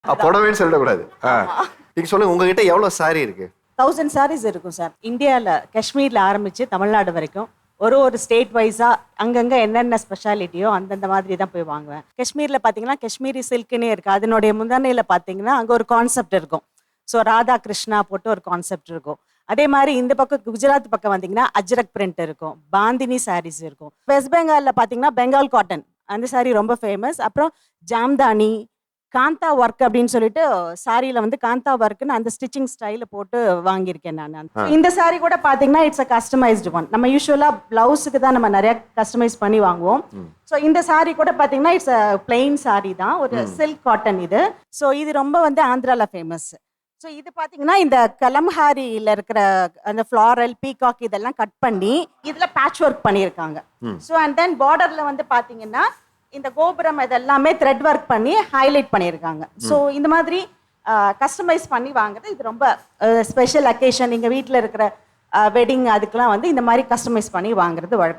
புடவைன்னு சொல்லக்கூடாது. நீங்க சொல்லுங்க, உங்ககிட்ட எவ்வளவு சாரி இருக்கு? 1000 sarees இருக்கும் சார். இந்தியாவில் காஷ்மீரில் ஆரம்பித்து தமிழ்நாடு வரைக்கும் ஒரு ஸ்டேட் வைஸாக அங்கங்கே என்னென்ன ஸ்பெஷாலிட்டியோ அந்தந்த மாதிரி தான் போய் வாங்குவேன். காஷ்மீரில் பார்த்தீங்கன்னா காஷ்மீரி சில்க்குன்னே இருக்குது. அதனுடைய முந்தானையில் பார்த்தீங்கன்னா அங்கே ஒரு கான்செப்ட் இருக்கும். ஸோ ராதா கிருஷ்ணா போட்டு ஒரு கான்செப்ட் இருக்கும். அதே மாதிரி இந்த பக்கம் குஜராத் பக்கம் வந்தீங்கன்னா அஜ்ரக் பிரிண்ட் இருக்கும், பாந்தினி சாரீஸ் இருக்கும். வெஸ்ட் பெங்காலில் பார்த்தீங்கன்னா பெங்கால் காட்டன் அந்த சாரீ ரொம்ப ஃபேமஸ். அப்புறம் ஜாம்தானி, காந்தா ஒர்க் அப்படின்னு சொல்லிட்டு சாரியில் வந்து காந்தா ஒர்க்குன்னு அந்த ஸ்டிச்சிங் ஸ்டைலில் போட்டு வாங்கியிருக்கேன் நான். இந்த சாரி கூட பார்த்தீங்கன்னா இட்ஸ் அ கஸ்டமைஸ்டு ஒன். நம்ம யூஸ்வலாக ப்ளவுஸுக்கு தான் நம்ம நிறைய கஸ்டமைஸ் பண்ணி வாங்குவோம். ஸோ இந்த சாரி கூட பார்த்தீங்கன்னா இட்ஸ் அ பிளெயின் சாரி தான், ஒரு சில்க் காட்டன் இது. ஸோ இது ரொம்ப வந்து ஆந்திராவில் ஃபேமஸ். ஸோ இது பார்த்தீங்கன்னா இந்த கலம்ஹாரியில் இருக்கிற அந்த ஃப்ளாரல் பீகாக் இதெல்லாம் கட் பண்ணி இதில் பேட்ச் ஒர்க் பண்ணியிருக்காங்க. ஸோ அண்ட் தென் பார்டரில் வந்து பார்த்தீங்கன்னா இந்த கோபுரம் இதெல்லாமே த்ரெட் ஒர்க் பண்ணி ஹைலைட் பண்ணியிருக்காங்க. ஸோ இந்த மாதிரி கஸ்டமைஸ் பண்ணி வாங்குறது இது ரொம்ப ஸ்பெஷல் அக்கேஷன். எங்கள் வீட்டில் இருக்கிற வெட்டிங் அதுக்கெலாம் வந்து இந்த மாதிரி கஸ்டமைஸ் பண்ணி வாங்குறது வழக்கம்.